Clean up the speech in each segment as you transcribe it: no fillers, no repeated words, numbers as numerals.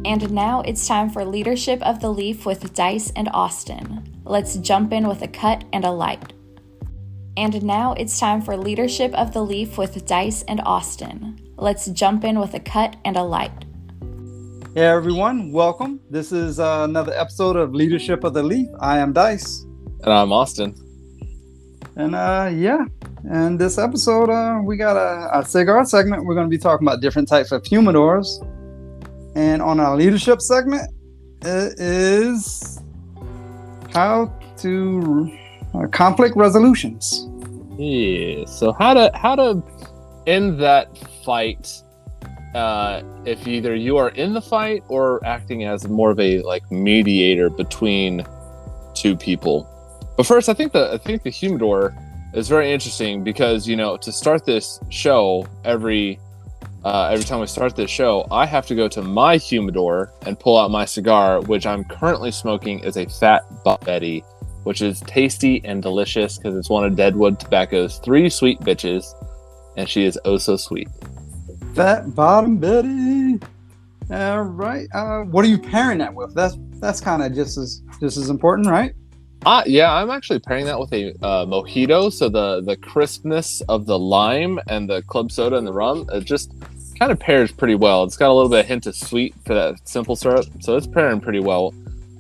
And now it's time for Leadership of the Leaf with Dice and Austin. Let's jump in with a cut and a light. And now it's time for Leadership of the Leaf with Dice and Austin. Let's jump in with a cut and a light. Hey everyone, welcome. This is another episode of Leadership of the Leaf. I am Dice. And I'm Austin. And in this episode, we got a cigar segment. We're going to be talking about different types of humidors. And on our leadership segment, it is how to conflict resolutions. Yeah. So how to end that fight if either you are in the fight or acting as more of a mediator between two people. But first, I think the humidor is very interesting because to start this show every time we start this show, I have to go to my humidor and pull out my cigar, which I'm currently smoking is a Fat Betty, which is tasty and delicious because it's one of Deadwood Tobacco's 3 sweet bitches, and she is oh so sweet. Fat Bottom Betty. All right. What are you pairing that with? That's kind of just as important, right? Yeah, I'm actually pairing that with a mojito. So the crispness of the lime and the club soda and the rum, it just kind of pairs pretty well. It's got a little bit of hint of sweet for that simple syrup, so it's pairing pretty well.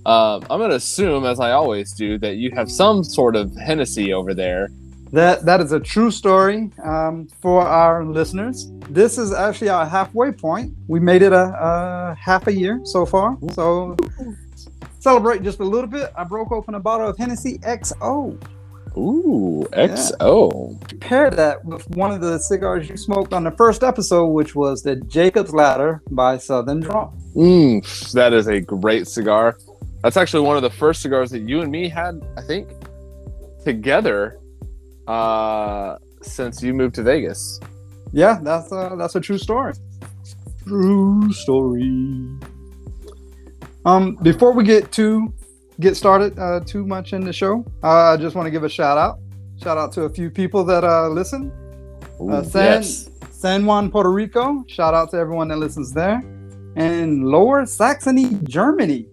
I'm going to assume, as I always do, that you have some sort of Hennessy over there. That is a true story for our listeners. This is actually our halfway point. We made it a half a year so far. So celebrate just a little bit. I broke open a bottle of Hennessy XO. Ooh, XO. Yeah. Pair that with one of the cigars you smoked on the first episode, which was the Jacob's Ladder by Southern Draw. That is a great cigar. That's actually one of the first cigars that you and me had, I think, together since you moved to Vegas. Yeah, that's a true story. True story. Before we get started too much in the show, I just want to give a shout out to a few people that listen. San Juan, Puerto Rico. Shout out to everyone that listens there. And Lower Saxony, Germany.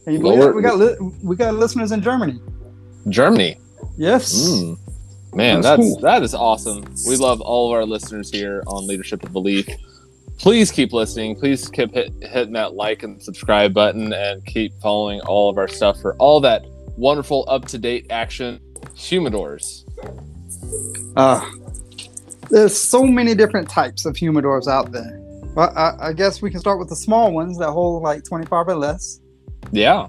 Can you believe that? We got listeners in Germany. Germany. Yes. Man, cool. That is awesome. We love all of our listeners here on Leadership of the Leaf. Please keep listening. Please keep hitting that like and subscribe button and keep following all of our stuff for all that wonderful up-to-date action. Humidors. There's so many different types of humidors out there. Well, I guess we can start with the small ones that hold 25 or less. Yeah.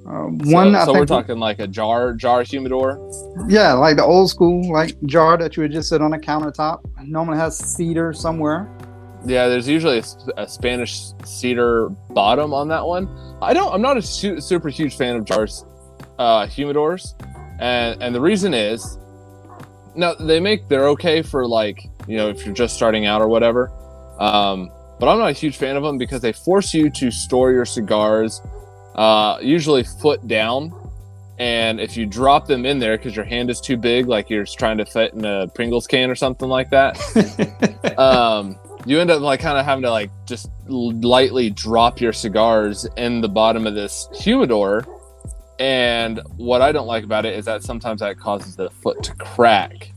So we're talking like a jar humidor. Yeah, like the old school jar that you would just sit on a countertop. It normally has cedar somewhere. Yeah, there's usually a Spanish cedar bottom on that one. I'm not a super huge fan of jars, humidors, and the reason is, now they're okay for if you're just starting out or whatever, but I'm not a huge fan of them because they force you to store your cigars usually foot down, and if you drop them in there because your hand is too big, like you're trying to fit in a Pringles can or something like that, you end up kind of having to just lightly drop your cigars in the bottom of this humidor. And what I don't like about it is that sometimes that causes the foot to crack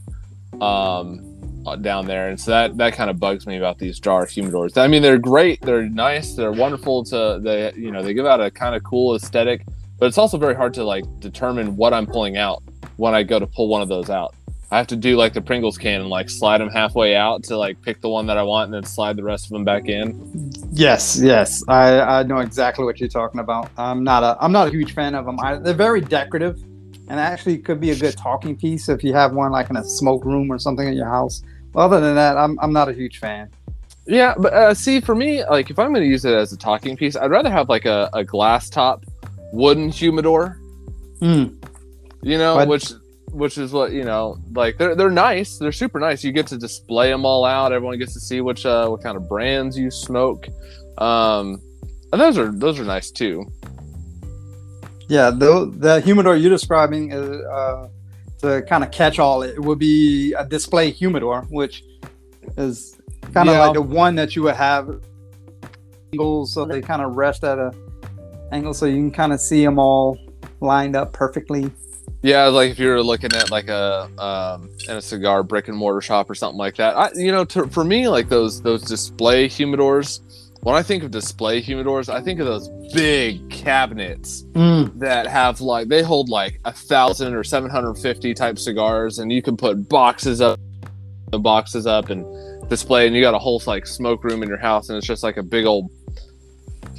down there, and so that kind of bugs me about these jar humidors. I mean, they're great, they're nice, they're wonderful they give out a kind of cool aesthetic, but it's also very hard to determine what I'm pulling out when I go to pull one of those out. I have to do the Pringles can and slide them halfway out to pick the one that I want and then slide the rest of them back in. Yes, I know exactly what you're talking about. I'm not a huge fan of them. They're very decorative, and actually could be a good talking piece if you have one in a smoke room or something in your house. Other than that, I'm not a huge fan. Yeah, but see, for me, if I'm going to use it as a talking piece, I'd rather have a glass top wooden humidor. Which is what they're nice. They're super nice. You get to display them all out. Everyone gets to see what kind of brands you smoke. And those are nice too. Yeah, the humidor you're describing is to kind of catch all. It would be a display humidor, which is kind of like the one that you would have angles, so they kind of rest at a angle, so you can kind of see them all lined up perfectly. Yeah, like if you're looking at like in a cigar brick and mortar shop or something like that. For me, like those display humidors. When I think of display humidors, I think of those big cabinets that have they hold like 1,000 or 750 type cigars, and you can put boxes up and display, and you got a whole like smoke room in your house, and it's just like a big old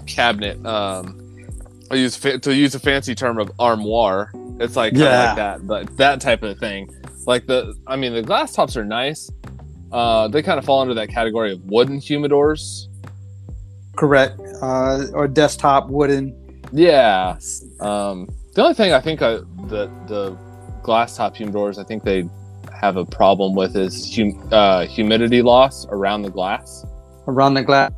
cabinet. To use a fancy term of armoire. It's like kind of like that, but that type of thing. Like the glass tops are nice. They kind of fall under that category of wooden humidors. Correct. Or desktop wooden. Yeah. The only thing I think the glass top humidors, I think they have a problem with is humidity loss around the glass. Around the glass.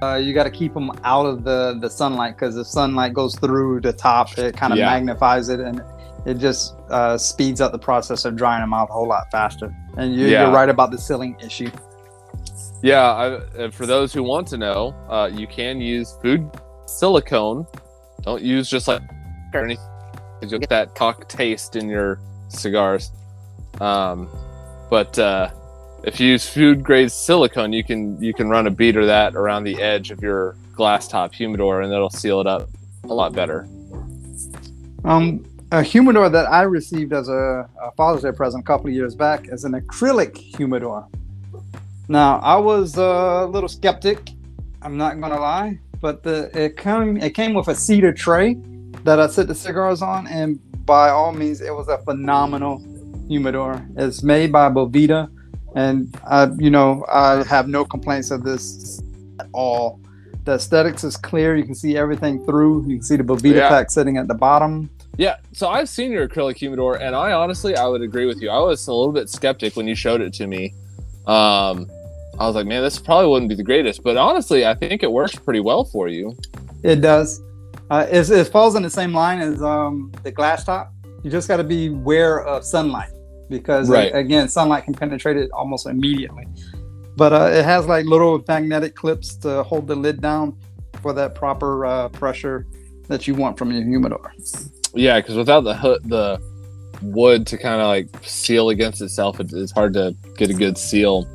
You got to keep them out of the sunlight, because if sunlight goes through the top, it kind of magnifies it, and it just speeds up the process of drying them out a whole lot faster. And you're right about the sealing issue. Yeah, and for those who want to know, you can use food silicone. Don't use just like or anything, because you'll get that cock taste in your cigars. But if you use food grade silicone, you can run a bead or that around the edge of your glass top humidor, and that'll seal it up a lot better. A humidor that I received as a Father's Day present a couple of years back is an acrylic humidor. Now, I was a little skeptic, I'm not gonna lie, but it came with a cedar tray that I set the cigars on, and by all means, it was a phenomenal humidor. It's made by Boveda, and I have no complaints of this at all. The aesthetics is clear. You can see everything through. You can see the Boveda pack sitting at the bottom. Yeah, so I've seen your acrylic humidor, and I would agree with you. I was a little bit skeptic when you showed it to me. I was like, man, this probably wouldn't be the greatest, but honestly, I think it works pretty well for you. It does. It falls in the same line as the glass top. You just got to be aware of sunlight, because again, sunlight can penetrate it almost immediately. But it has like little magnetic clips to hold the lid down for that proper pressure that you want from your humidor. Yeah, because without the wood to kind of like seal against itself, it's hard to get a good seal.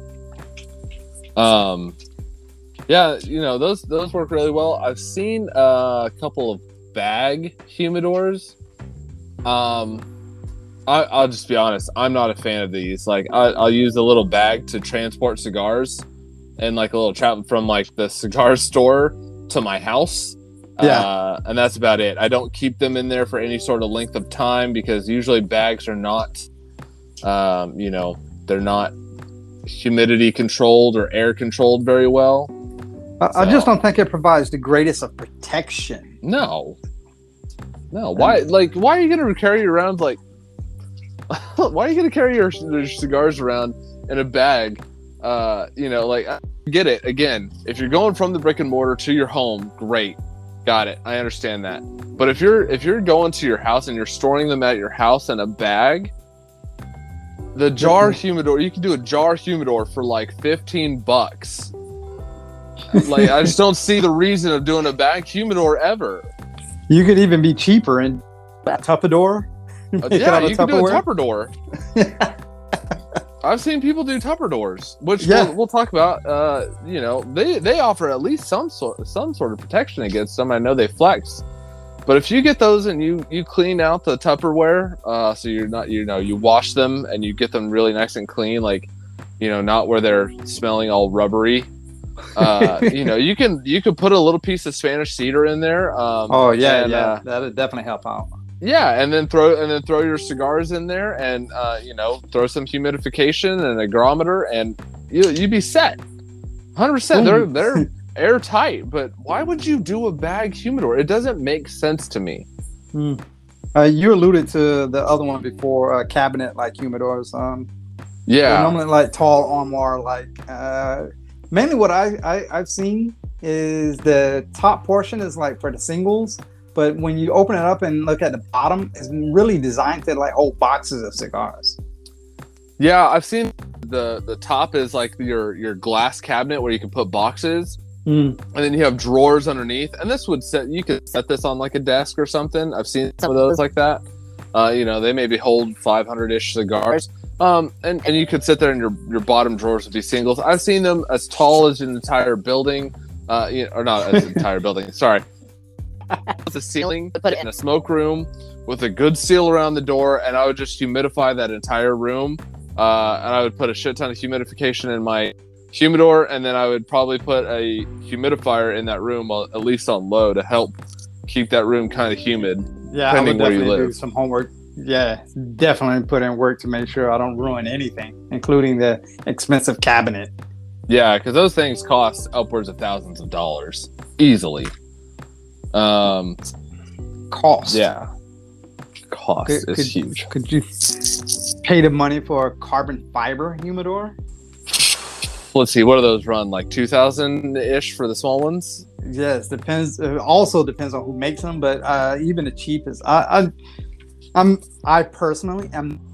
Those work really well. I've seen a couple of bag humidors. I'll just be honest, I'm not a fan of these. Like I'll use a little bag to transport cigars, and like a little travel from like the cigar store to my house. And that's about it. I don't keep them in there for any sort of length of time, because usually bags are not they're not humidity controlled or air controlled very well. I just don't think it provides the greatest of protection. No. Why are you gonna carry around like why are you gonna carry your cigars around in a bag? I get it. Again, if you're going from the brick and mortar to your home, great, got it, I understand that. But if you're going to your house and you're storing them at your house in a bag, the jar humidor, you can do a jar humidor for like $15. Like, I just don't see the reason of doing a bag humidor ever. You could even be cheaper and Tupperware. You can do a Tupperware. I've seen people do Tupperdoors, which we'll talk about. They offer at least some sort of protection against them. I know they flex, but if you get those and you clean out the Tupperware, so you're not you wash them and you get them really nice and clean, like not where they're smelling all rubbery. You can put a little piece of Spanish cedar in there. That'd definitely help out. Yeah, and then throw your cigars in there, and throw some humidification and a hygrometer, and you'd be set. 100%. They're airtight, but why would you do a bag humidor? It doesn't make sense to me. You alluded to the other one before, cabinet like humidors. They're normally like tall armoire like. Mainly what I've seen is the top portion is like for the singles, but when you open it up and look at the bottom, it's really designed to like hold boxes of cigars. Yeah, I've seen the top is like your glass cabinet where you can put boxes, Mm. And then you have drawers underneath, and you could set this on like a desk or something. I've seen some of those like that. They maybe hold 500-ish cigars. And you could sit there and your bottom drawers would be singles. I've seen them as tall as an entire building, or not as an entire building. Sorry, with a ceiling in a smoke room with a good seal around the door, and I would just humidify that entire room. And I would put a shit ton of humidification in my humidor, and then I would probably put a humidifier in that room, at least on low, to help keep that room kind of humid. Yeah, I would definitely do some homework. Yeah, definitely put in work to make sure I don't ruin anything, including the expensive cabinet. Yeah, because those things cost upwards of thousands of dollars easily. Cost. Yeah, cost is huge. Could you pay the money for a carbon fiber humidor? Let's see, what do those run? Like $2,000-ish for the small ones? Yes, depends. It also depends on who makes them, but even the cheapest. I personally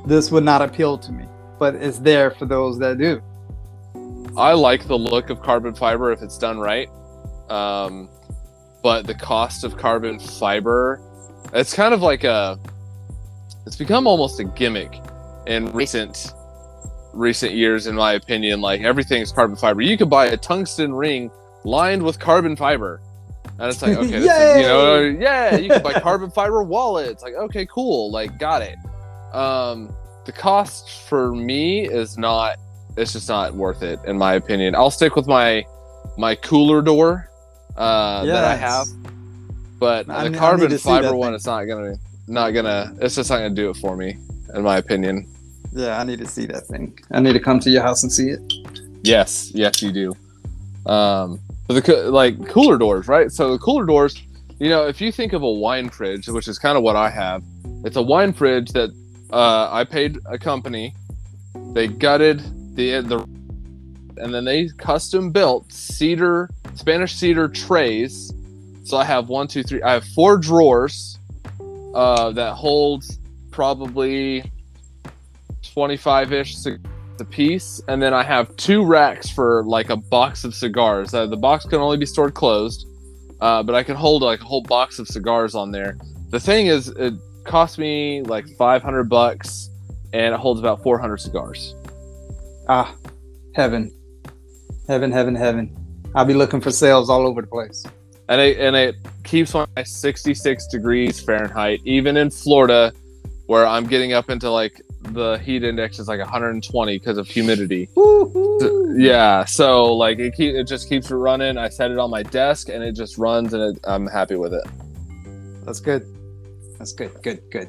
this would not appeal to me, but it's there for those that do. I like the look of carbon fiber if it's done right. But the cost of carbon fiber, it's kind of like it's become almost a gimmick in recent years, in my opinion. Like, everything's carbon fiber. You could buy a tungsten ring lined with carbon fiber. And it's like, okay, you can buy carbon fiber wallets. Like, okay, cool. Like, got it. The cost for me it's just not worth it, in my opinion. I'll stick with my cooler door that I have. But the carbon fiber one, it's just not gonna do it for me, in my opinion. Yeah, I need to see that thing. I need to come to your house and see it. Yes, you do. But the cooler doors, right? So the cooler doors, if you think of a wine fridge, which is kind of what I have, it's a wine fridge that I paid a company. They gutted and then they custom built Spanish cedar trays. So I have 4 drawers that holds probably 25-ish a piece, and then I have 2 racks for like a box of cigars. The box can only be stored closed, but I can hold like a whole box of cigars on there. The thing is, it cost me like $500, and it holds about 400 cigars. Heaven. I'll be looking for sales all over the place. And it keeps my 66 degrees Fahrenheit, even in Florida, where I'm getting up into like the heat index is like 120 because of humidity. So like it just keeps running. I set it on my desk and it just runs, and I'm happy with it. That's good. Good.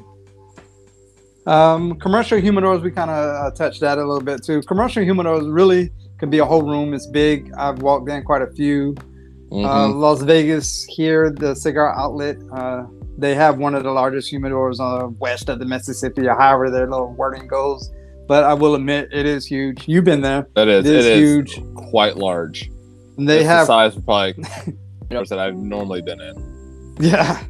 Commercial humidors, we kind of touched that a little bit too. Commercial humidors really could be a whole room. It's big. I've walked in quite a few. Las Vegas here, the cigar outlet, they have one of the largest humidors west of the Mississippi, or however their little wording goes. But I will admit, it is huge. You've been there. It is huge, quite large. And they have the size of probably that I've normally been in. Yeah,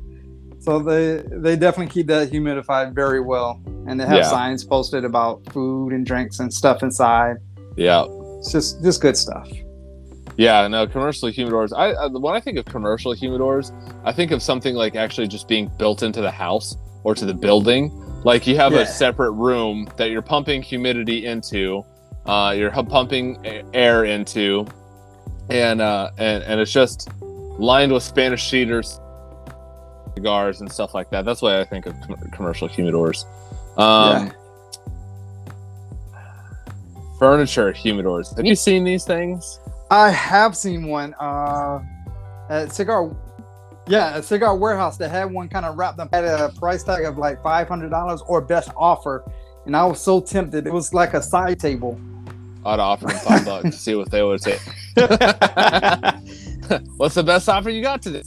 so they definitely keep that humidified very well, and they have signs posted about food and drinks and stuff inside. Yeah, it's just good stuff. Yeah, no, commercial humidors. When I think of commercial humidors, I think of something like actually just being built into the house or to the building. Like you have a separate room that you're pumping humidity into, you're pumping air into, and it's just lined with Spanish cedars, cigars, and stuff like that. That's why I think of commercial humidors. Furniture humidors. Have you seen these things? I have seen one at Cigar. Yeah, a Cigar Warehouse. They had one kind of wrapped up at a price tag of like $500 or best offer, and I was so tempted. It was like a side table. I'd offer them $5 to see what they would say. What's the best offer you got today?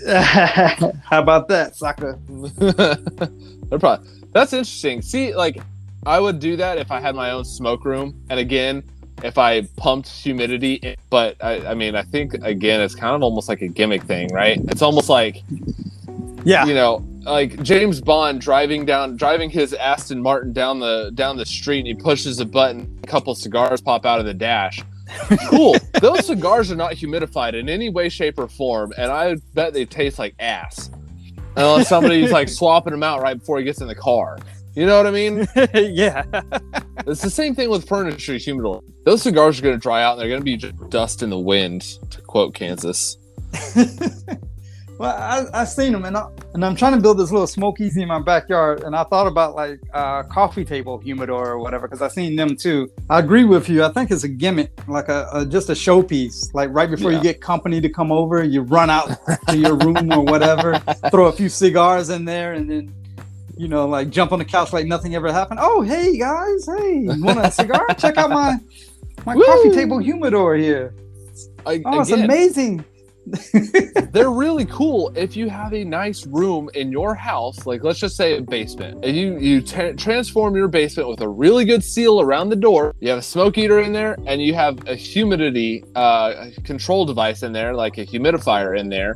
How about that, sucker? That's interesting. See, like I would do that if I had my own smoke room, and again, if I pumped humidity in, but I mean, I think again, it's kind of almost like a gimmick thing, right? It's almost like, like James Bond driving his Aston Martin down the street, and he pushes a button, a couple of cigars pop out of the dash. Cool. Those cigars are not humidified in any way, shape, or form, and I bet they taste like ass. Unless somebody's like swapping them out right before he gets in the car. You know what I mean? Yeah. It's the same thing with furniture humidor. Those cigars are going to dry out and they're going to be just dust in the wind, to quote Kansas. Well, I've seen them, and I'm trying to build this little smokeasy in my backyard, and I thought about like coffee table humidor or whatever, because I've seen them too. I agree with you. I think it's a gimmick, like just a showpiece. Like right before you get company to come over, you run out to your room or whatever, throw a few cigars in there, and then like jump on the couch like nothing ever happened. Oh, hey guys, hey, you want a cigar? Check out my coffee table humidor here. It's amazing. They're really cool if you have a nice room in your house, like let's just say a basement, and you transform your basement with a really good seal around the door. You have a smoke eater in there, and you have a humidity control device in there, like a humidifier in there.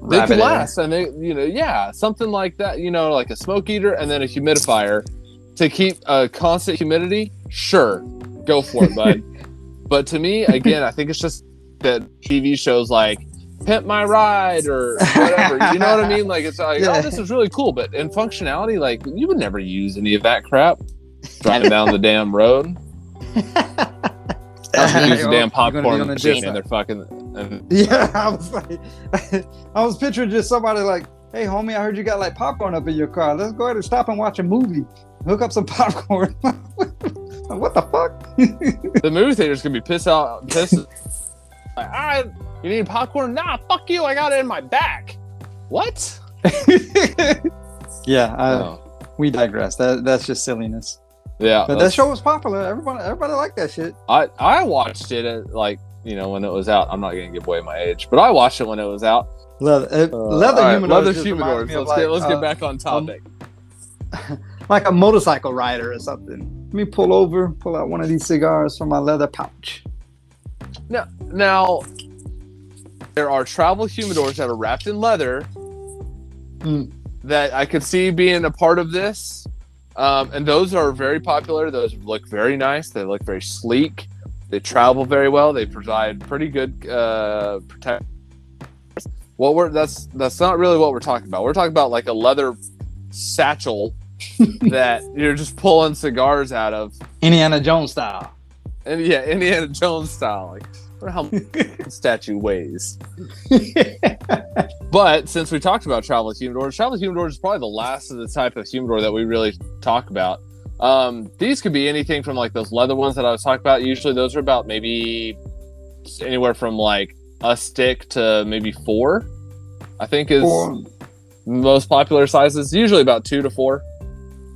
They can last, and something like that, like a smoke eater and then a humidifier to keep a constant humidity. Sure, go for it, bud. But to me, again, I think it's just that TV shows like Pimp My Ride or whatever, you know what I mean? Like, it's like, oh, this is really cool, but in functionality, like, you would never use any of that crap driving down the damn road. I use a damn popcorn machine and they're fucking. Yeah, I was picturing just somebody like, hey, homie, I heard you got like popcorn up in your car. Let's go ahead and stop and watch a movie. Hook up some popcorn. What the fuck? The movie theater's gonna be pissed. Like, you need popcorn? Nah, fuck you. I got it in my back. What? Yeah, we digress. That's just silliness. Yeah, but that show was popular. Everybody liked that shit. I watched it at, like, when it was out. I'm not gonna give away my age, but I watched it when it was out. Leather humidors. Let's get back on topic. Like a motorcycle rider or something. Let me pull out one of these cigars from my leather pouch. Now, there are travel humidors that are wrapped in leather that I could see being a part of this. And those are very popular. Those look very nice. They look very sleek. They travel very well. They provide pretty good protection. That's not really what we're talking about. We're talking about like a leather satchel that you're just pulling cigars out of. Indiana Jones style. And yeah, Indiana Jones style. Like, I wonder how much statue weighs. But since we talked about travel humidors is probably the last of the type of humidor that we really talk about. These could be anything from like those leather ones that I was talking about. Usually those are about maybe anywhere from like a stick to maybe 4, I think is most popular sizes. Usually about 2 to 4.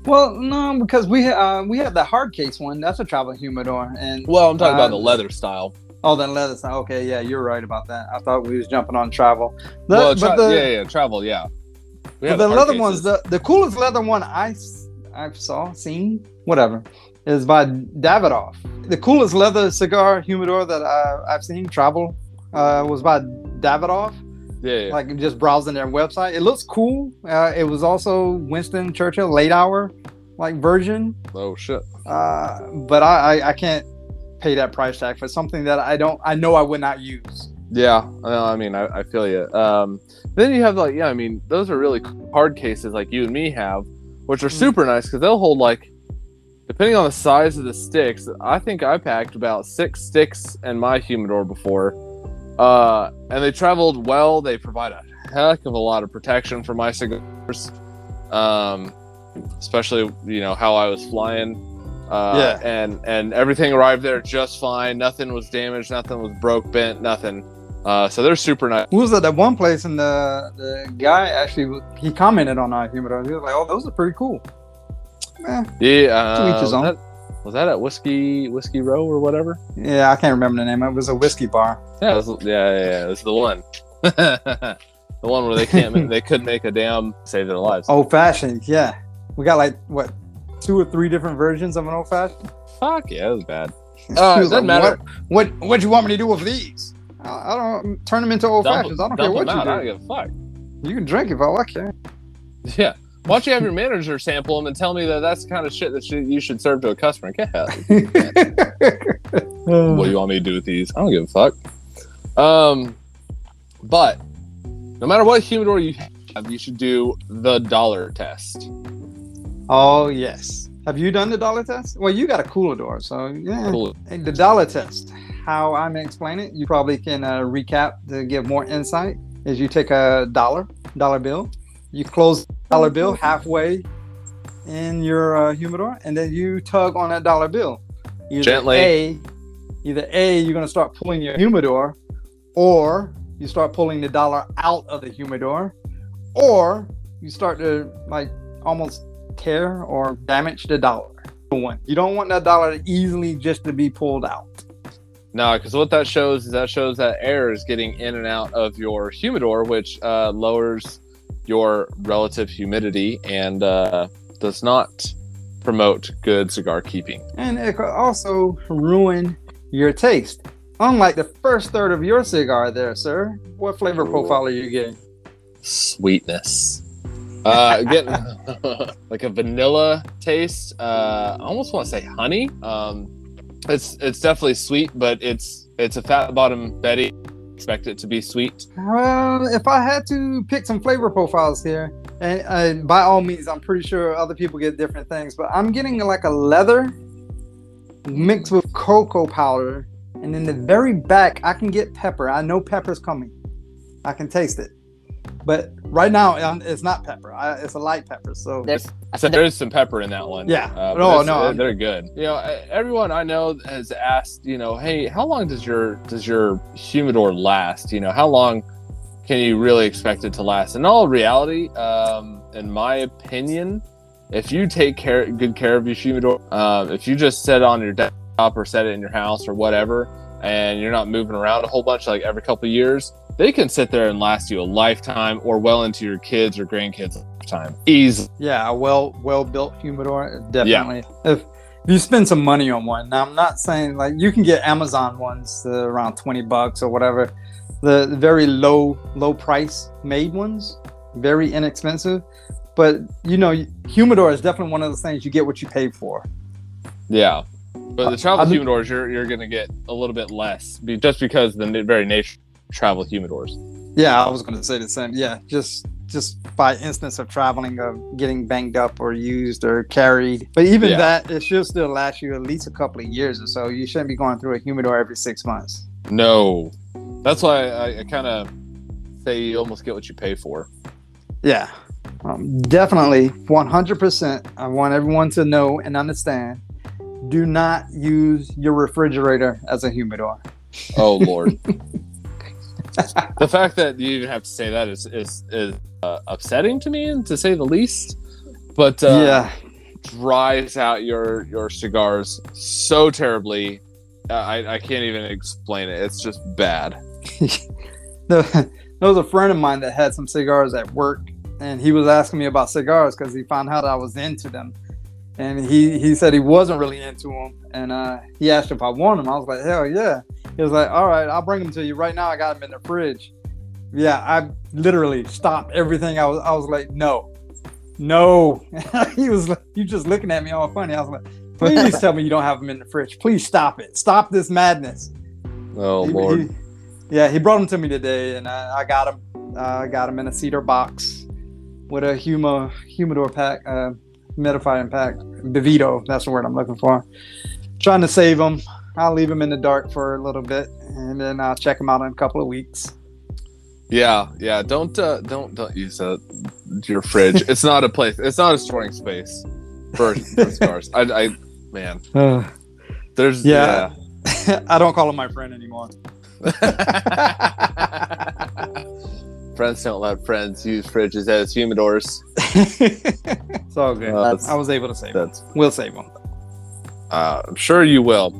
Well, no, because we have the hard case one. That's a travel humidor, and I'm talking about the leather style. Oh, the leather style. Okay, yeah, you're right about that. I thought we was jumping on travel. Travel, yeah. But the leather ones, the coolest leather one I've seen, whatever, is by Davidoff. The coolest leather cigar humidor that I've seen travel was by Davidoff. Yeah. Like just browsing their website. It looks cool. It was also Winston Churchill late hour version. Oh shit. But I can't pay that price tag for something that I know I would not use. Yeah. I mean, I feel you. Then you have those are really hard cases like you and me have, which are super nice because they'll hold like, depending on the size of the sticks, I think I packed about 6 sticks in my humidor before. And they traveled well. They provide a heck of a lot of protection for my cigars, especially how I was flying. And everything arrived there just fine. Nothing was damaged. Nothing was broke, bent. Nothing. So they're super nice. Who was at that one place, and the guy actually he commented on our humidor. He was like, "Oh, those are pretty cool." Yeah. To each his own. Was that at Whiskey Row or whatever? Yeah, I can't remember the name. It was a whiskey bar. Yeah, it was the one. The one where they couldn't make a damn save their lives. Old fashioned, yeah. We got like 2 or 3 different versions of an old fashioned. Fuck yeah, it was bad. Doesn't matter. What you want me to do with these? I don't turn them into old fashions. I don't care what you do. I don't give a fuck. You can drink if I like it. Yeah. Why don't you have your manager sample them and tell me that that's the kind of shit that you should serve to a customer? Get out. What do you want me to do with these? I don't give a fuck. But no matter what humidor you have, you should do the dollar test. Oh, yes. Have you done the dollar test? Well, you got a cooler door, so yeah. Cool. And the dollar test, how I'm going to explain it, you probably can recap to give more insight, is you take a dollar bill, you close the dollar bill halfway in your humidor, and then you tug on that dollar bill. Gently. Either A, you're going to start pulling your humidor, or you start pulling the dollar out of the humidor, or you start to like almost tear or damage the dollar. You don't want that dollar easily just to be pulled out. No, because what that shows is that air is getting in and out of your humidor, which lowers your relative humidity and does not promote good cigar keeping. And it could also ruin your taste. Unlike the first third of your cigar there, sir. What flavor profile are you getting? Sweetness. Getting like a vanilla taste. I almost want to say honey. It's definitely sweet, but it's a fat bottom Betty. Expect it to be sweet. Well, if I had to pick some flavor profiles here, and by all means, I'm pretty sure other people get different things, but I'm getting like a leather mixed with cocoa powder, and in the very back, I can get pepper. I know pepper's coming. I can taste it. But right now, it's not pepper. It's a light pepper. So there is some pepper in that one. Yeah. No, they're good. You know, everyone I know has asked, you know, hey, how long does your humidor last? You know, how long can you really expect it to last? In all reality, in my opinion, if you take good care of your humidor, if you just set it on your desktop or set it in your house or whatever, and you're not moving around a whole bunch like every couple of years, they can sit there and last you a lifetime or well into your kids or grandkids' lifetime. Easy. Yeah, a well-built humidor, definitely. Yeah. If you spend some money on one, now I'm not saying like you can get Amazon ones around $20 or whatever. The very low price made ones, very inexpensive. But you know, humidor is definitely one of those things you get what you pay for. Yeah. But the travel humidors, you're going to get a little bit less just because of the very nature of travel humidors. Yeah, I was going to say the same. Yeah, just by instance of traveling, of getting banged up or used or carried. But even that, it should still last you at least a couple of years or so. You shouldn't be going through a humidor every 6 months. No. That's why I kind of say you almost get what you pay for. Yeah, definitely 100%. I want everyone to know and understand. Do not use your refrigerator as a humidor. Oh, Lord. The fact that you even have to say that is upsetting to me, to say the least. But dries out your cigars so terribly. I can't even explain it. It's just bad. There was a friend of mine that had some cigars at work, and he was asking me about cigars because he found out I was into them. And he said he wasn't really into them. And he asked if I want them. I was like, hell yeah. He was like, all right, I'll bring them to you. Right now, I got them in the fridge. Yeah, I literally stopped everything. I was like, no. He was like, you just looking at me all funny. I was like, please tell me you don't have them in the fridge. Please stop it. Stop this madness. Oh, Lord. He brought them to me today, and I got them. I got them in a cedar box with a humidor pack. Humidifier pack, Bevito, that's the word I'm looking for. Trying to save them. I'll leave them in the dark for a little bit, and then I'll check them out in a couple of weeks. Yeah. Don't use your fridge. It's not a place. It's not a storing space for cigars. Man. There's I don't call him my friend anymore. Friends don't let friends use fridges as humidors. It's all good. I was able to save them. We'll save them. I'm sure you will.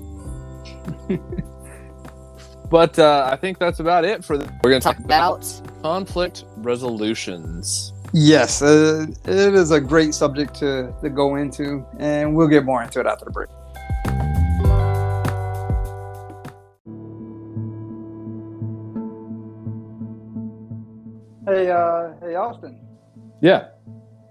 But I think that's about it for we're going to talk about conflict resolutions. Yes, it is a great subject to go into, and we'll get more into it after the break. Hey, Austin. Yeah.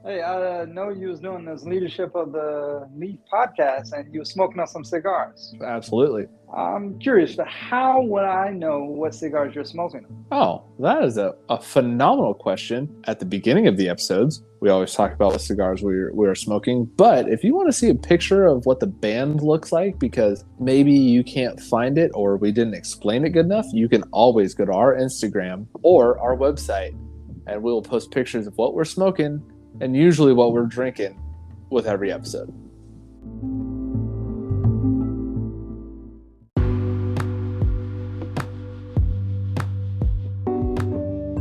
Hey, I know you was doing this leadership of the Leaf podcast, and you were smoking on some cigars. Absolutely. I'm curious, how would I know what cigars you're smoking? Oh, that is a phenomenal question. At the beginning of the episodes, we always talk about what cigars we're smoking. But if you want to see a picture of what the band looks like, because maybe you can't find it or we didn't explain it good enough, you can always go to our Instagram or our website, and we will post pictures of what we're smoking and usually what we're drinking with every episode.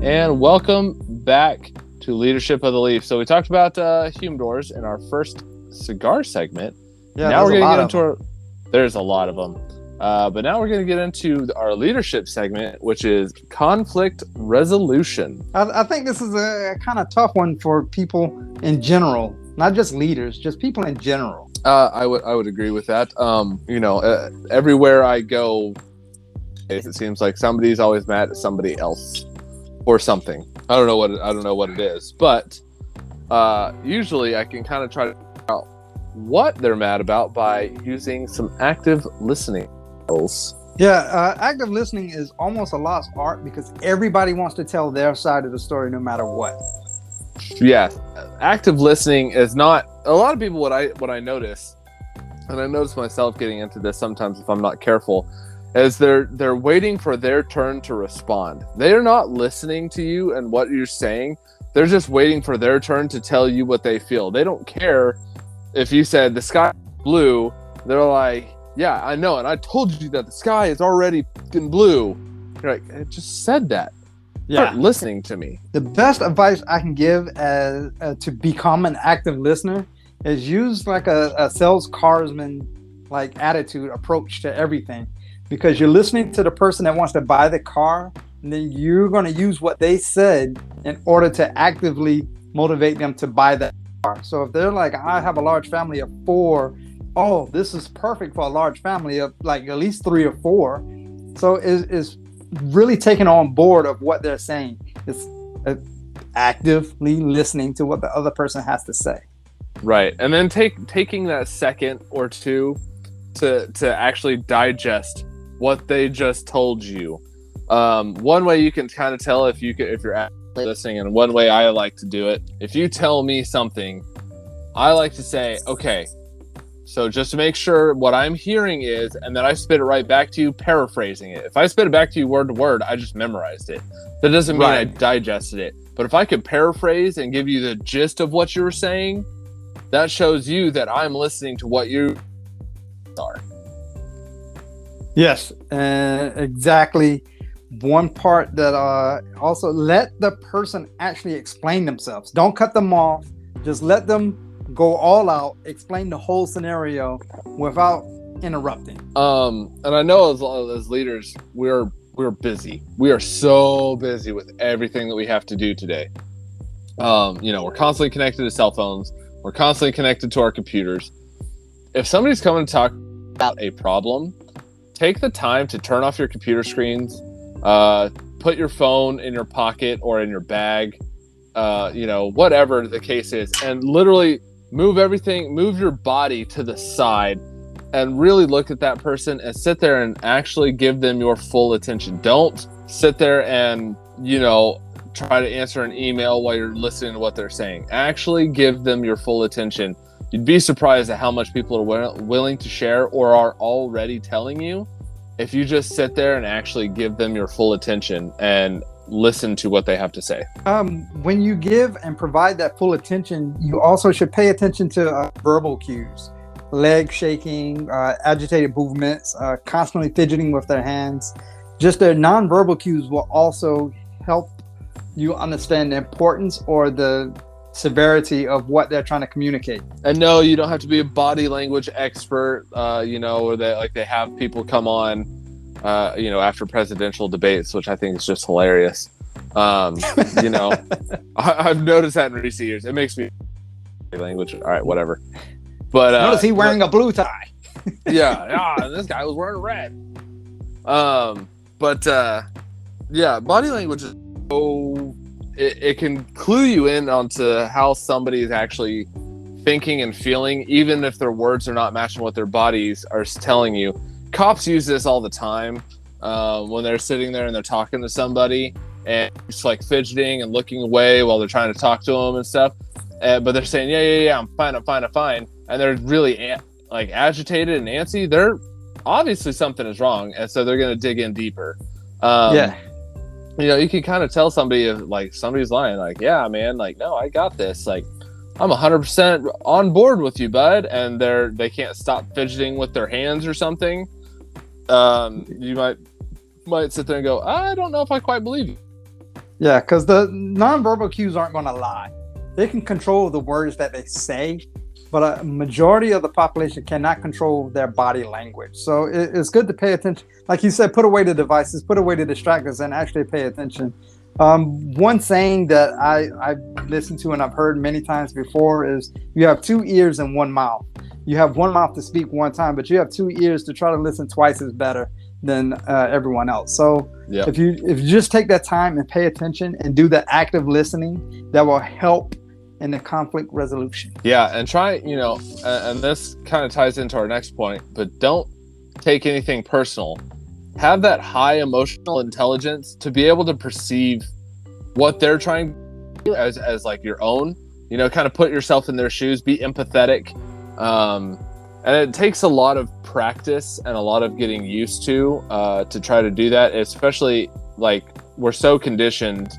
And welcome back to Leadership of the Leaf. So we talked about humidors in our first cigar segment. Yeah, now we're going to get into there's a lot of them. But now we're going to get into our leadership segment, which is conflict resolution. I think this is a kind of tough one for people in general, not just leaders, just people in general. I would agree with that. Everywhere I go, it seems like somebody's always mad at somebody else or something. I don't know what it is, but usually I can kind of try to figure out what they're mad about by using some active listening. Yeah, active listening is almost a lost art because everybody wants to tell their side of the story no matter what. Yeah, active listening is not a lot of people. What I notice, and I notice myself getting into this sometimes if I'm not careful, is they're waiting for their turn to respond. They're not listening to you and what you're saying. They're just waiting for their turn to tell you what they feel. They don't care if you said the sky is blue. They're like, yeah, I know, and I told you that the sky is already fucking blue. You're like, I just said that. Yeah, start listening to me. The best advice I can give as to become an active listener is use like a salesman like attitude approach to everything, because you're listening to the person that wants to buy the car, and then you're going to use what they said in order to actively motivate them to buy that car. So if they're like, I have a large family of 4, oh, this is perfect for a large family of like at least 3 or 4. So it's really taking on board of what they're saying. It's actively listening to what the other person has to say. Right. And then taking that second or two to actually digest what they just told you. One way you can kind of tell if you're actually listening, and one way I like to do it, if you tell me something, I like to say, okay, so just to make sure what I'm hearing is, and then I spit it right back to you, paraphrasing it. If I spit it back to you word to word, I just memorized it. That doesn't mean I digested it. But if I could paraphrase and give you the gist of what you were saying, that shows you that I'm listening to what you are. Yes, exactly. One part that also let the person actually explain themselves. Don't cut them off. Just let them go all out, explain the whole scenario without interrupting. And I know as leaders, we're busy. We are so busy with everything that we have to do today. We're constantly connected to cell phones. We're constantly connected to our computers. If somebody's coming to talk about a problem, take the time to turn off your computer screens, put your phone in your pocket or in your bag, whatever the case is, and literally move your body to the side and really look at that person and sit there and actually give them your full attention. Don't sit there and, try to answer an email while you're listening to what they're saying. Actually give them your full attention. You'd be surprised at how much people are willing to share or are already telling you if you just sit there and actually give them your full attention and listen to what they have to say. When you give and provide that full attention, you also should pay attention to verbal cues, leg shaking, agitated movements, constantly fidgeting with their hands. Just their nonverbal cues will also help you understand the importance or the severity of what they're trying to communicate. And no, you don't have to be a body language expert, or that they have people come on after presidential debates, which I think is just hilarious. I've noticed that in recent years. It makes me language. All right, whatever. But notice he wearing a blue tie. and this guy was wearing red. Body language is so it can clue you in onto how somebody is actually thinking and feeling, even if their words are not matching what their bodies are telling you. Cops use this all the time when they're sitting there and they're talking to somebody and it's like fidgeting and looking away while they're trying to talk to them and stuff. But they're saying, yeah, I'm fine. And they're really like agitated and antsy. They're obviously something is wrong. And so they're going to dig in deeper. You know, you can kind of tell somebody if like somebody's lying, like, yeah, man, like, no, I got this. Like, I'm 100% on board with you, bud. And they can't stop fidgeting with their hands or something. You might sit there and go, I don't know if I quite believe you. Yeah, because the nonverbal cues aren't going to lie. They can control the words that they say, but a majority of the population cannot control their body language. So it's good to pay attention. Like you said, put away the devices, put away the distractors, and actually pay attention. One saying that I've listened to and I've heard many times before is you have 2 ears and 1 mouth. You have 1 mouth to speak 1 time, but you have 2 ears to try to listen twice as better than everyone else. So if you just take that time and pay attention and do the active listening, that will help in the conflict resolution. Yeah, and try, you know, and this kind of ties into our next point, but don't take anything personal. Have that high emotional intelligence to be able to perceive what they're trying to do as like your own, you know, kind of put yourself in their shoes, be empathetic. And it takes a lot of practice and a lot of getting used to try to do that, especially like we're so conditioned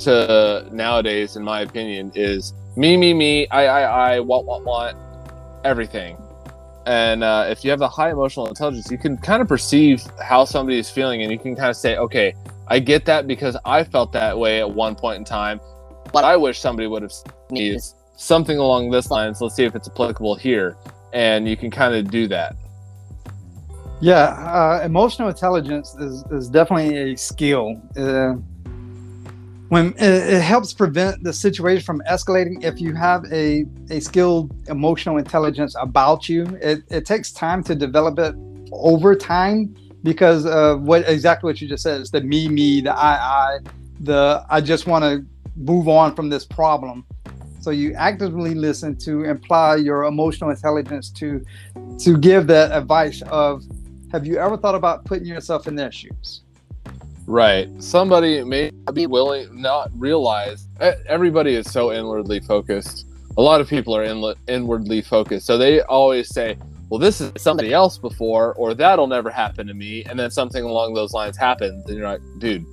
to nowadays, in my opinion, is me, I, want everything. And if you have the high emotional intelligence, you can kind of perceive how somebody is feeling, and you can kind of say, okay, I get that because I felt that way at one point in time. But I wish somebody would have said something along this lines. Let's see if it's applicable here. And you can kind of do that. Yeah, emotional intelligence is definitely a skill. When it helps prevent the situation from escalating, if you have a skilled emotional intelligence about you, it takes time to develop it over time, because exactly what you just said is the me, the I just want to move on from this problem. So you actively listen to apply your emotional intelligence to give that advice of, have you ever thought about putting yourself in their shoes? Right. Somebody may not be willing, not realize. Everybody is so inwardly focused. A lot of people are inwardly focused. So they always say, well, this is somebody else before, or that'll never happen to me. And then something along those lines happens. And you're like, dude,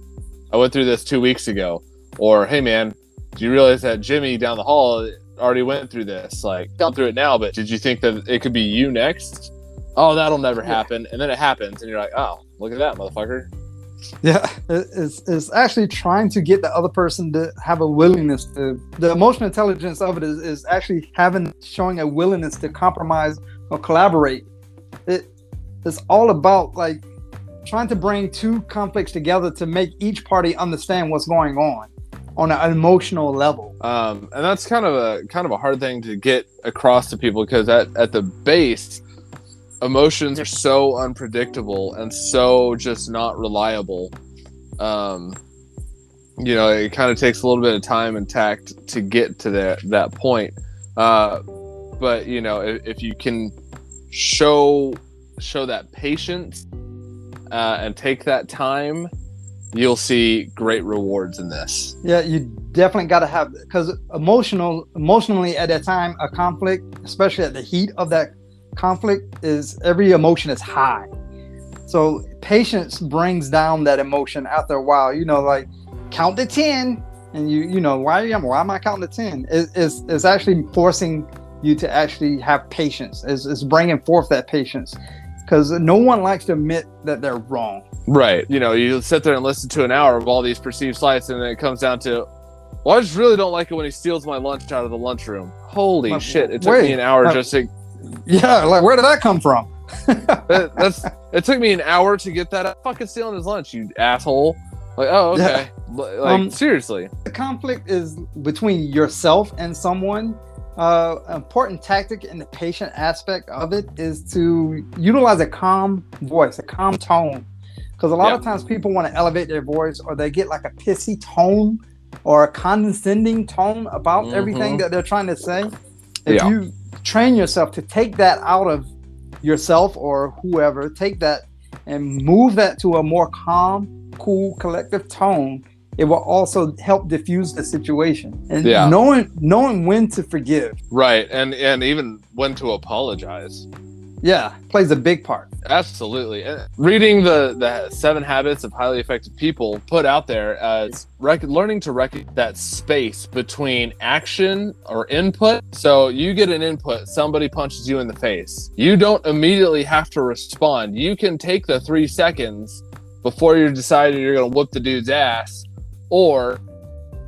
I went through this 2 weeks ago. Or, hey, man, do you realize that Jimmy down the hall already went through this? Like, gone through it now, but did you think that it could be you next? Oh, that'll never happen. And then it happens. And you're like, oh, look at that, motherfucker. Yeah, it's actually trying to get the other person to have a willingness to. The emotional intelligence of it is actually showing a willingness to compromise or collaborate. It's all about like trying to bring 2 conflicts together to make each party understand what's going on an emotional level. And that's kind of a hard thing to get across to people, because at the base, emotions are so unpredictable and so just not reliable. You know, it kind of takes a little bit of time and tact to get to that point. But you know, if you can show that patience and take that time, you'll see great rewards in this. Yeah, you definitely got to have, because emotionally at that time, a conflict, especially at the heat of that conflict, is every emotion is high. So patience brings down that emotion after a while. You know, like count to 10, and you know, why am I counting to 10? It's actually forcing you to actually have patience. It's bringing forth that patience, because no one likes to admit that they're wrong. Right. You know, you sit there and listen to an hour of all these perceived slights, and then it comes down to, well, I just really don't like it when he steals my lunch out of the lunchroom. Holy shit! It took me an hour just to. Yeah, like where did that come from? It took me an hour to get that. I'm fucking stealing his lunch, you asshole. Like, oh, okay. Yeah. Like, seriously. The conflict is between yourself and someone. Important tactic in the patient aspect of it is to utilize a calm voice, a calm tone. Because a lot of times people want to elevate their voice, or they get like a pissy tone or a condescending tone about everything that they're trying to say. If you train yourself to take that out of yourself or whoever, take that and move that to a more calm, cool, collective tone, it will also help diffuse the situation. And knowing when to forgive. Right. And even when to apologize. Yeah, plays a big part. Absolutely. Reading the 7 Habits of Highly Effective People put out there as learning to recognize that space between action or input. So you get an input, somebody punches you in the face. You don't immediately have to respond. You can take the 3 seconds before you're deciding you're going to whoop the dude's ass, or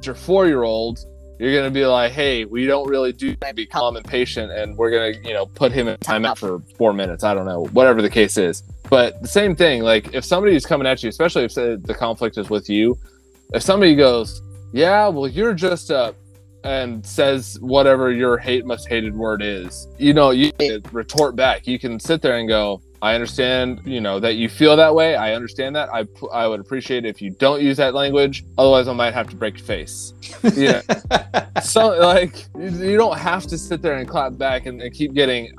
your 4-year-old, you're going to be like, hey, we don't really do be calm and patient, and we're going to, put him in timeout for 4 minutes. I don't know, whatever the case is. But the same thing, like if somebody's coming at you, especially if the conflict is with you, if somebody goes, yeah, well, you're just and says whatever your most hated word is, you can retort back. You can sit there and go, I understand, that you feel that way. I understand that. I would appreciate it if you don't use that language. Otherwise, I might have to break your face. So, like, you don't have to sit there and clap back and keep getting,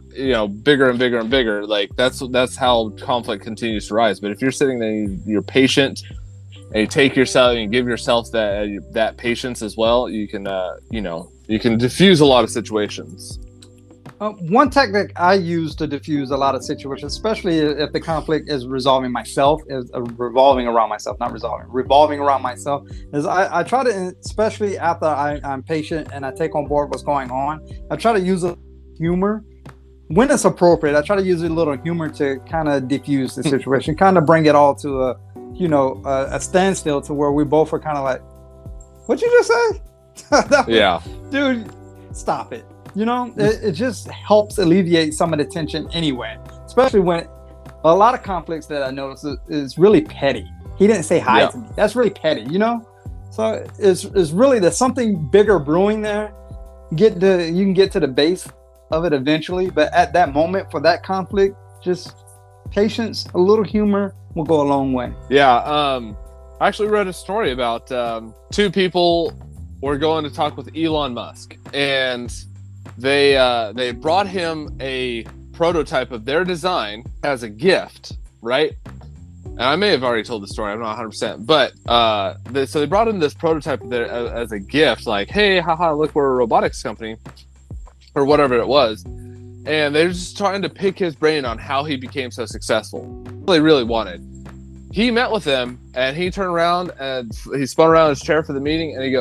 bigger and bigger and bigger. Like, that's how conflict continues to rise. But if you're sitting there, you're patient, and you take yourself and give yourself that patience as well, you can, you can diffuse a lot of situations. One technique I use to diffuse a lot of situations, especially if the conflict is revolving around myself, is I try to, especially after I'm patient and I take on board what's going on, I try to use a humor when it's appropriate. I try to use a little humor to kind of diffuse the situation, kind of bring it all to a standstill, to where we both are kind of like, "What'd you just say?" Dude, stop it. It just helps alleviate some of the tension anyway, especially when a lot of conflicts that I notice is really petty. He didn't say hi to me. That's really petty, So it's really, there's something bigger brewing there. You can get to the base of it eventually, but at that moment for that conflict, just patience, a little humor will go a long way. Yeah. I actually read a story about 2 people were going to talk with Elon Musk, and they brought him a prototype of their design as a gift, right? And I may have already told the story, I'm not 100%, but so they brought him this prototype of their as a gift, like, hey, haha, look, we're a robotics company, or whatever it was. And they're just trying to pick his brain on how he became so successful. They really wanted. He met with them, and he turned around and he spun around his chair for the meeting, and he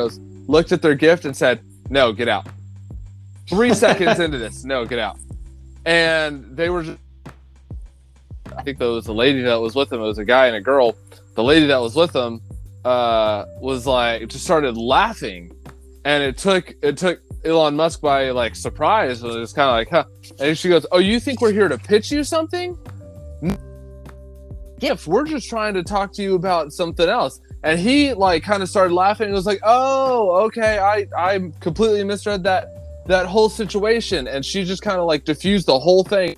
looked at their gift and said, no, get out. 3 seconds into this, no, get out. And they were just, I think that was the lady that was with him. It was a guy and a girl. The lady that was with him was like, just started laughing, and it took Elon Musk by like surprise. It was kind of like, huh? And she goes, "Oh, you think we're here to pitch you something? If we're just trying to talk to you about something else." And he like kind of started laughing and was like, "Oh, okay, I completely misread that whole situation." And she just kind of like diffused the whole thing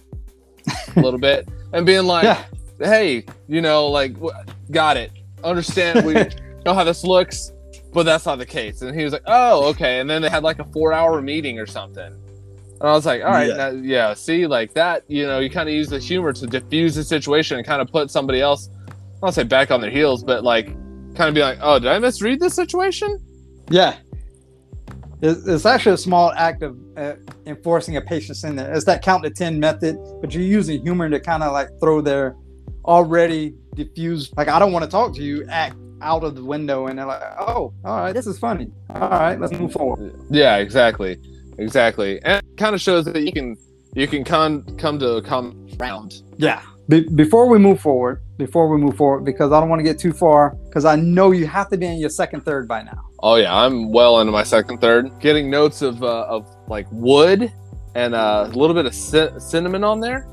a little bit and being like, hey, like, got it, understand, we know how this looks, but that's not the case. And he was like, oh, okay. And then they had like a 4-hour meeting or something, and I was like, all right, now, see, like that, you kind of use the humor to diffuse the situation and kind of put somebody else, I don't want to say back on their heels, but like kind of be like, oh, did I misread this situation? It's actually a small act of enforcing a patience in there. It's that count to 10 method, but you're using humor to kind of like throw their already diffused, like, I don't want to talk to you, act out of the window, and they're like, oh, all right, this is funny. All right, let's move forward. Yeah, exactly. And it kind of shows that you can come to a common ground. Yeah. Before we move forward, because I don't want to get too far, because I know you have to be in your second third by now. Oh yeah, I'm well into my second third. Getting notes of like wood and a little bit of cinnamon on there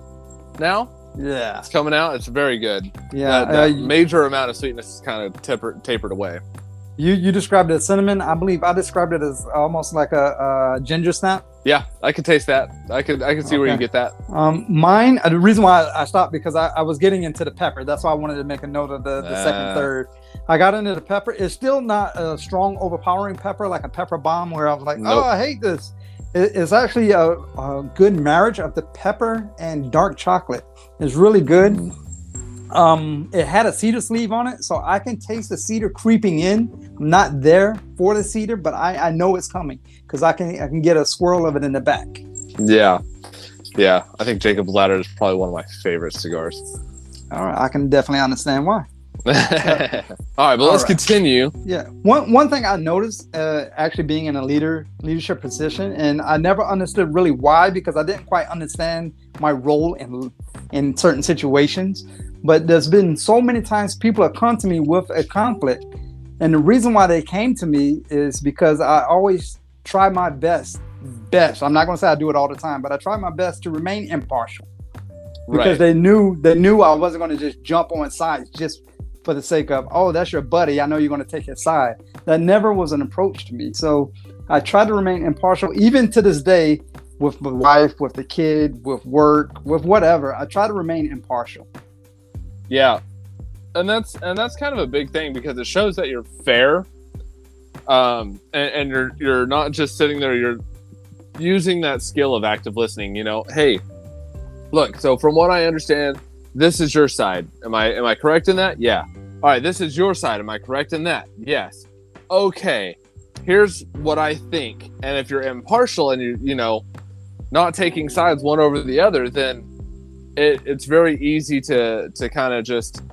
now. Yeah, it's coming out. It's very good. Yeah, that major amount of sweetness is kind of tapered away. You described it as cinnamon. I believe I described it as almost like a ginger snap. Yeah, I could taste that. I could see where you get that. Mine, the reason why I stopped because I was getting into the pepper. That's why I wanted to make a note of the second, third. I got into the pepper. It's still not a strong, overpowering pepper like a pepper bomb where I was like, Nope. oh, I hate this. It's actually a good marriage of the pepper and dark chocolate. It's really good. It had a cedar sleeve on it, so I can taste the cedar creeping in. I'm not there for the cedar, but I know it's coming because I can get a swirl of it in the back. Yeah. I think Jacob's Ladder is probably one of my favorite cigars. All right, I can definitely understand why. All right, but let's continue. Yeah, one thing I noticed, actually being in a leadership position, and I never understood really why because I didn't quite understand my role in certain situations. But there's been so many times people have come to me with a conflict, and the reason why they came to me is because I always try my best. I'm not going to say I do it all the time, but I try my best to remain impartial because they knew I wasn't going to just jump on sides just for the sake of, oh, that's your buddy, I know you're going to take his side. That never was an approach to me. So I try to remain impartial, even to this day, with my wife, with the kid, with work, with whatever. I try to remain impartial. Yeah, and that's kind of a big thing because it shows that you're fair, and you're not just sitting there. You're using that skill of active listening. You know, hey, look. So from what I understand, this is your side. Am I correct in that? Yeah. All right. This is your side. Am I correct in that? Yes. Okay. Here's what I think. And if you're impartial and you know not taking sides one over the other, then it's very easy to kind of just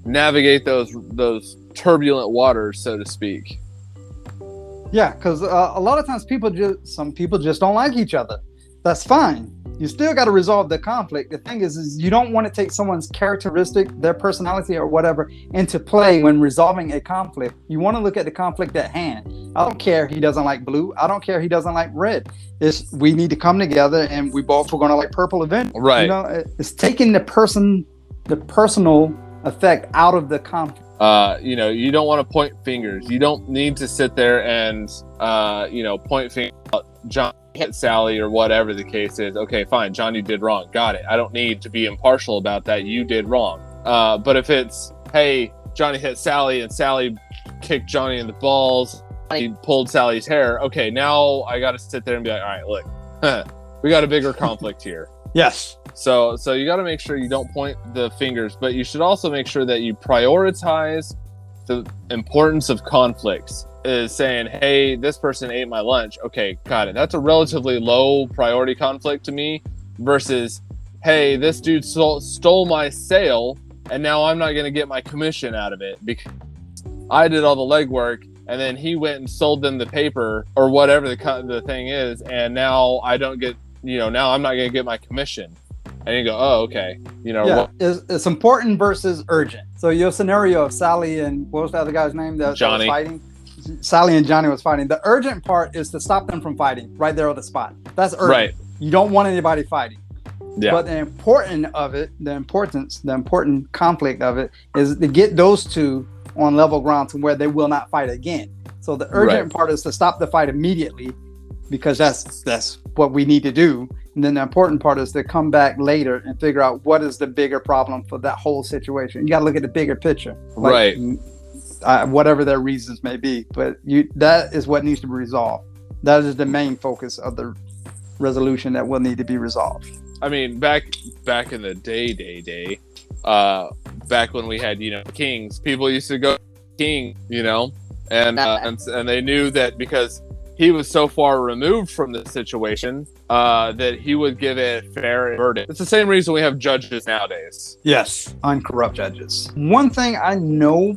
navigate those turbulent waters, so to speak. Yeah, because a lot of times some people just don't like each other. That's fine. You still got to resolve the conflict. The thing is you don't want to take someone's characteristic, their personality or whatever into play when resolving a conflict. You want to look at the conflict at hand. I don't care he doesn't like blue. I don't care he doesn't like red. We need to come together and we both are going to like purple eventually. Right. You know, it's taking the personal effect out of the conflict. You know, you don't want to point fingers. You don't need to sit there and point fingers out John hit Sally or whatever the case is. Okay, fine. Johnny did wrong. Got it. I don't need to be impartial about that. You did wrong. But if it's, hey, Johnny hit Sally and Sally kicked Johnny in the balls, he pulled Sally's hair. Okay, now I got to sit there and be like, all right, look, we got a bigger conflict here. Yes. So you got to make sure you don't point the fingers, but you should also make sure that you prioritize the importance of conflicts. Is saying, hey, this person ate my lunch. Okay, got it. That's a relatively low priority conflict to me versus, hey, this dude stole my sale and now I'm not going to get my commission out of it because I did all the legwork and then he went and sold them the paper or whatever the thing is, and now I don't get, now I'm not going to get my commission. And you go, oh, okay. It's important versus urgent. So your scenario of Sally and what was the other guy's name that Johnny was fighting? Sally and Johnny was fighting. The urgent part is to stop them from fighting right there on the spot. That's urgent. Right. You don't want anybody fighting. Yeah. But the important conflict of it is to get those two on level ground to where they will not fight again. So the urgent part is to stop the fight immediately because that's what we need to do. And then the important part is to come back later and figure out what is the bigger problem for that whole situation. You got to look at the bigger picture. Right. Whatever their reasons may be, but that is what needs to be resolved. That is the main focus of the resolution that will need to be resolved. I mean, back in the day, back when we had kings, people used to go king, and they knew that because he was so far removed from the situation that he would give a fair verdict. It's the same reason we have judges nowadays. Yes, uncorrupt judges. One thing I know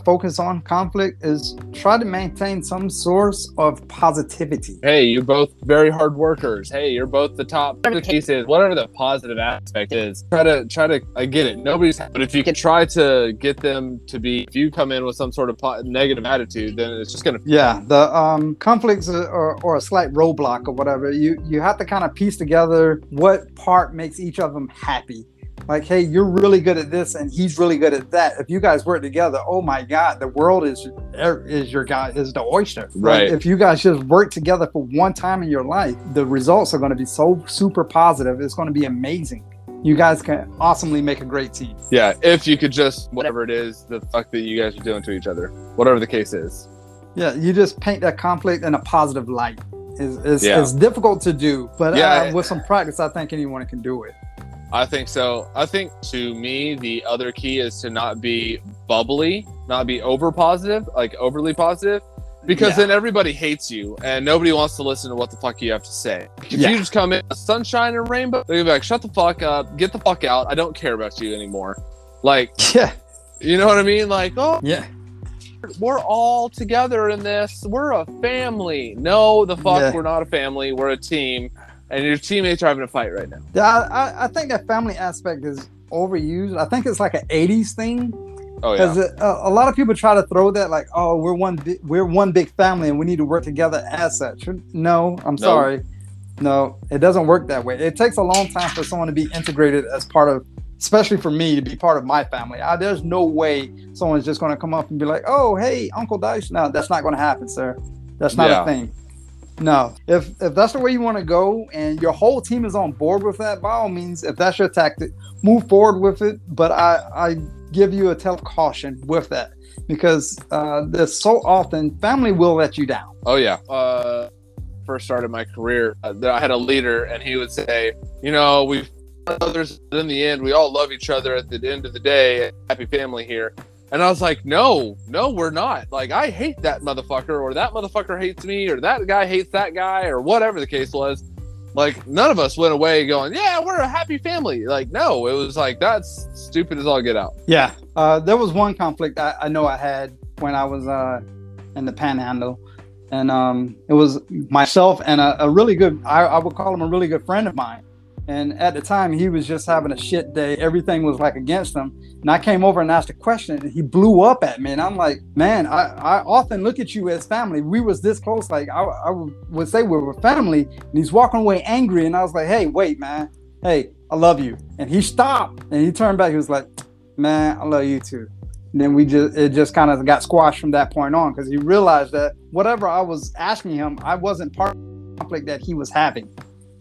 focus on conflict is try to maintain some source of positivity. Hey, you're both very hard workers. Hey, you're both the top. Whatever the case is, whatever the positive aspect is, try to. I get it. But if you can try to get them to be, if you come in with some sort of negative attitude, then it's just gonna. Yeah, the conflicts or a slight roadblock or whatever. You have to kind of piece together what part makes each of them happy. Like, hey, you're really good at this and he's really good at that. If you guys work together, oh my God, the world is the oyster. Right. Like, if you guys just work together for one time in your life, the results are going to be so super positive. It's going to be amazing. You guys can awesomely make a great team. Yeah, if you could just, whatever it is, the fuck that you guys are doing to each other, whatever the case is. Yeah, you just paint that conflict in a positive light. It's difficult to do, but with some practice, I think anyone can do it. I think so. I think to me, the other key is to not be bubbly, not be over positive, like overly positive, because then everybody hates you and nobody wants to listen to what the fuck you have to say. If you just come in sunshine and rainbow, they're gonna be like, shut the fuck up, get the fuck out. I don't care about you anymore. Like, you know what I mean? Like, oh, we're all together in this. We're a family. No, the fuck, we're not a family. We're a team. And your teammates are having a fight right now. Yeah, I think that family aspect is overused. I think it's like an 80s thing. Oh, yeah. Because a lot of people try to throw that like, oh, we're one big family and we need to work together as such. No, I'm sorry. No, it doesn't work that way. It takes a long time for someone to be integrated as part of, especially for me, to be part of my family. There's no way someone's just going to come up and be like, oh, hey, Uncle Dice. No, that's not going to happen, sir. That's not a thing. No, if that's the way you want to go and your whole team is on board with that, by all means, if that's your tactic, move forward with it. But I give you a tale of caution with that, because there's so often family will let you down. Oh, yeah. First started my career, I had a leader and he would say, you know, we've others, in the end, we all love each other at the end of the day. Happy family here. And I was like, no, we're not. Like, I hate that motherfucker, or that motherfucker hates me, or that guy hates that guy, or whatever the case was. Like, none of us went away going, yeah, we're a happy family. Like, no, it was like, that's stupid as all get out. Yeah. There was one conflict I know I had when I was in the Panhandle. And it was myself and a really good, I would call him a really good friend of mine. And at the time, he was just having a shit day. Everything was like against him. And I came over and asked a question, and he blew up at me. And I'm like, man, I often look at you as family. We was this close. Like, I would say we were family. And he's walking away angry. And I was like, hey, wait, man. Hey, I love you. And he stopped. And he turned back. He was like, man, I love you too. And then it just kind of got squashed from that point on, because he realized that whatever I was asking him, I wasn't part of the conflict that he was having.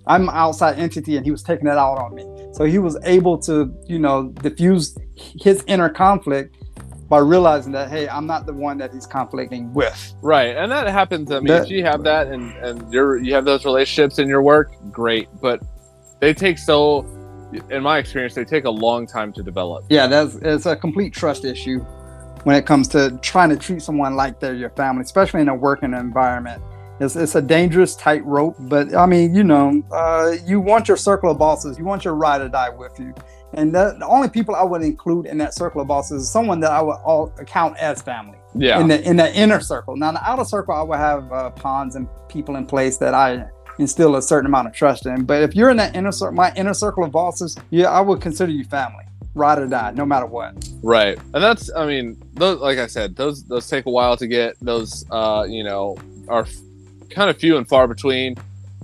I'm an outside entity, and he was taking it out on me. So he was able to, diffuse his inner conflict by realizing that, hey, I'm not the one that he's conflicting with. Right. And that happens. I mean, if you have that and you have those relationships in your work, great. But they take in my experience, they take a long time to develop. Yeah, it's a complete trust issue when it comes to trying to treat someone like they're your family, especially in a working environment. It's a dangerous tightrope, but I mean, you want your circle of bosses, you want your ride or die with you. And the only people I would include in that circle of bosses is someone that I would all count as family. Yeah. In the inner circle. Now, in the outer circle, I would have pawns and people in place that I instill a certain amount of trust in. But if you're in that my inner circle of bosses, I would consider you family. Ride or die, no matter what. Right. And that's, I mean, those, like I said, those take a while to get. Those, are kind of few and far between,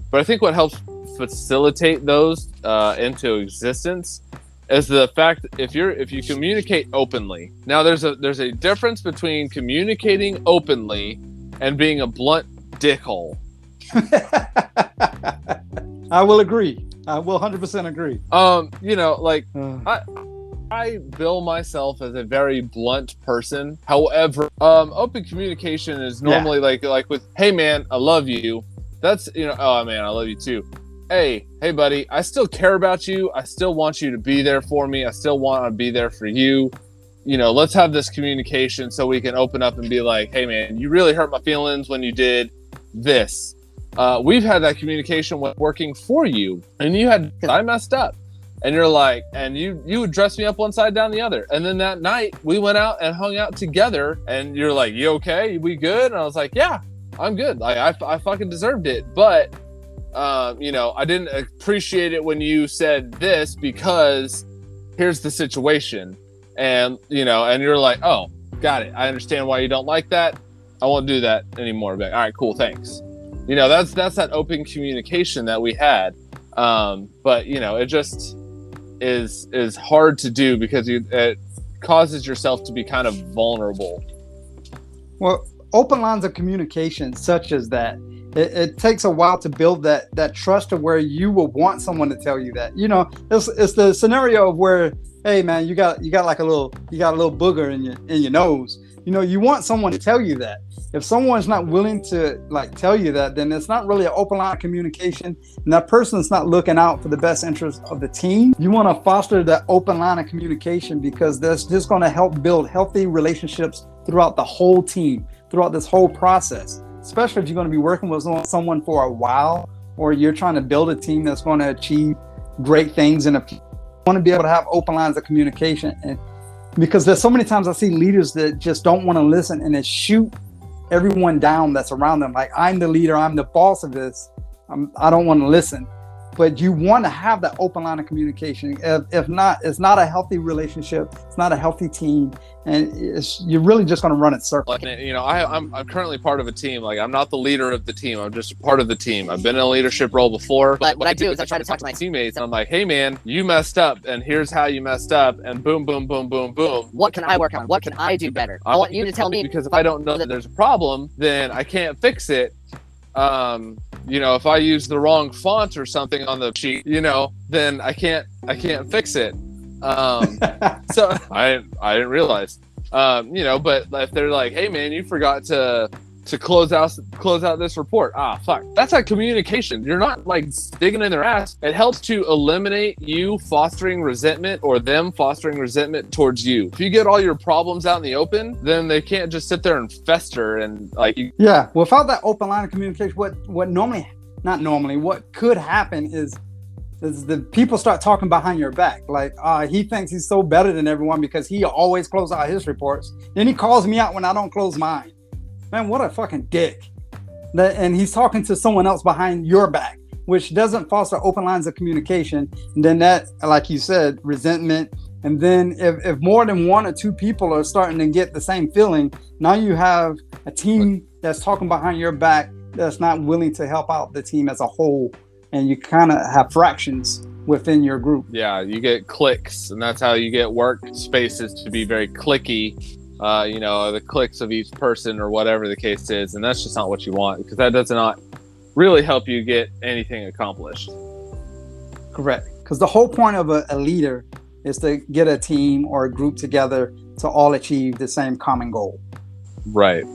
but I think what helps facilitate those into existence is the fact that if you communicate openly. Now there's a difference between communicating openly and being a blunt dickhole. I will agree. I will 100% agree. I bill myself as a very blunt person. However, open communication is normally like with, hey man, I love you. That's, oh man, I love you too. Hey buddy, I still care about you. I still want you to be there for me. I still want to be there for you. Let's have this communication so we can open up and be like, hey man, you really hurt my feelings when you did this. We've had that communication when working for you, and I messed up. And you're like, and you would dress me up one side, down the other. And then that night we went out and hung out together, and you're like, you okay? We good? And I was like, yeah, I'm good. Like, I fucking deserved it. But, I didn't appreciate it when you said this because here's the situation. And, and you're like, oh, got it. I understand why you don't like that. I won't do that anymore. Like, all right, cool. Thanks. That's that open communication that we had. But, it just, is hard to do because it causes yourself to be kind of vulnerable. Well, open lines of communication such as that, it takes a while to build that trust of where you will want someone to tell you that. It's the scenario of where, hey man, you got like a little booger in your nose. You want someone to tell you that. If someone's not willing to like tell you that, then it's not really an open line of communication, and that person's not looking out for the best interest of the team. You want to foster that open line of communication because that's just going to help build healthy relationships throughout the whole team, throughout this whole process. Especially if you're going to be working with someone for a while, or you're trying to build a team that's going to achieve great things in you want to be able to have open lines of communication. And because there's so many times I see leaders that just don't want to listen and they shoot everyone down that's around them. Like, I'm the leader, I'm the boss of this. I don't want to listen. But you want to have that open line of communication. If not, it's not a healthy relationship. It's not a healthy team, and you're really just going to run in circles. I'm currently part of a team. Like, I'm not the leader of the team. I'm just a part of the team. I've been in a leadership role before. But what I do is I try to talk to my teammates, and I'm like, hey man, you messed up, and here's how you messed up, and boom, boom, boom, boom, boom. What can I work on? What can I do better? I want you to tell me, because if I don't know that there's a problem, then I can't fix it. If I use the wrong font or something on the sheet, then I can't fix it. So I didn't realize, but if they're like, hey man, you forgot to close out this report. Fuck. That's like communication. You're not like digging in their ass. It helps to eliminate you fostering resentment or them fostering resentment towards you. If you get all your problems out in the open, then they can't just sit there and fester and like you. Yeah. Without that open line of communication, what could happen is the people start talking behind your back. Like, he thinks he's so better than everyone because he always closes out his reports. Then he calls me out when I don't close mine. Man, what a fucking dick. And he's talking to someone else behind your back, which doesn't foster open lines of communication. And then that, like you said, resentment. And then if more than one or two people are starting to get the same feeling, now you have a team that's talking behind your back that's not willing to help out the team as a whole. And you kind of have fractions within your group. Yeah, you get cliques, and that's how you get work spaces to be very cliquey. The clicks of each person or whatever the case is, and that's just not what you want, because that does not really help you get anything accomplished. Correct, because the whole point of a leader is to get a team or a group together to all achieve the same common goal. Right.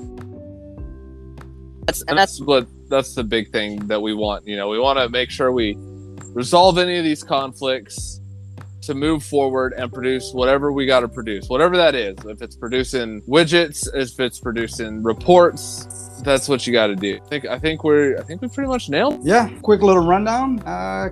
That's the big thing that we want. We want to make sure we resolve any of these conflicts to move forward and produce whatever we got to produce, whatever that is. If it's producing widgets, if it's producing reports, that's what you got to do. I think we pretty much nailed it. Yeah. Quick little rundown.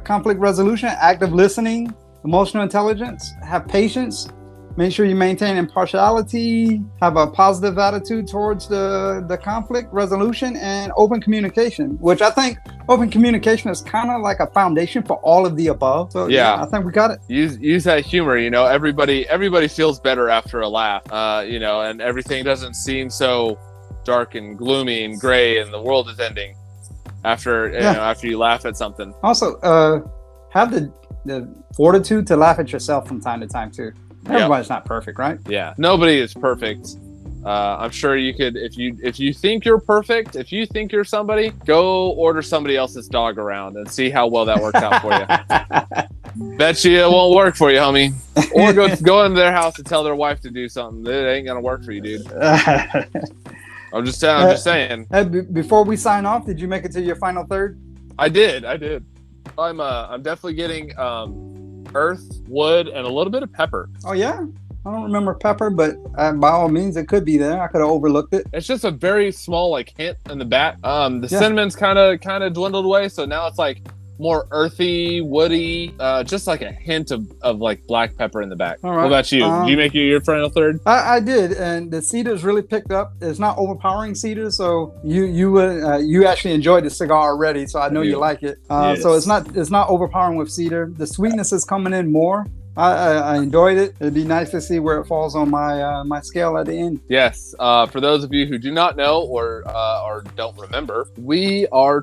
Conflict resolution, active listening, emotional intelligence, have patience, make sure you maintain impartiality, have a positive attitude towards the conflict resolution, and open communication, which I think open communication is kind of like a foundation for all of the above. So yeah, I think we got it. Use that humor. Everybody feels better after a laugh. And everything doesn't seem so dark and gloomy and gray, and the world is ending after you laugh at something. Also, have the fortitude to laugh at yourself from time to time too. Everybody's not perfect, right? Yeah, nobody is perfect. I'm sure you could, if you think you're perfect, if you think you're somebody, go order somebody else's dog around and see how well that works out for you. Bet you it won't work for you, homie. Or go into their house and tell their wife to do something. It ain't gonna work for you, dude. I'm just saying. Hey, before we sign off, did you make it to your final third? I did. I'm definitely getting earth, wood, and a little bit of pepper. Oh yeah, I don't remember pepper, but by all means it could be there. I could have overlooked it. It's just a very small hint in the back. Cinnamon's kind of dwindled away, so now it's like more earthy, woody, just like a hint of like black pepper in the back. All right. What about you? Did you make your final third? I did, and the cedars really picked up. It's not overpowering cedar, so you actually enjoyed the cigar already, so I know you like it. Yes. So it's not overpowering with cedar. The sweetness is coming in more. I enjoyed it. It'd be nice to see where it falls on my scale at the end. Yes. For those of you who do not know or don't remember, we are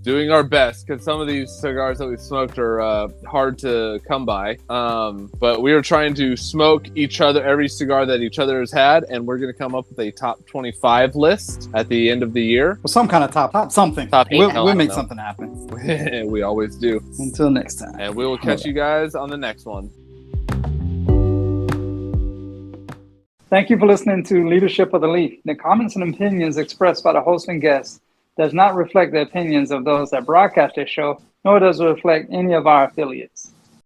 doing our best, because some of these cigars that we've smoked are hard to come by. But we are trying to smoke every cigar that each other has had, and we're going to come up with a top 25 list at the end of the year. Well, some kind of top something. Top eight, We'll make something happen. We always do. Until next time. And we will catch you guys on the next one. Thank you for listening to Leadership of the Leaf. The comments and opinions expressed by the host and guests does not reflect the opinions of those that broadcast this show, nor does it reflect any of our affiliates.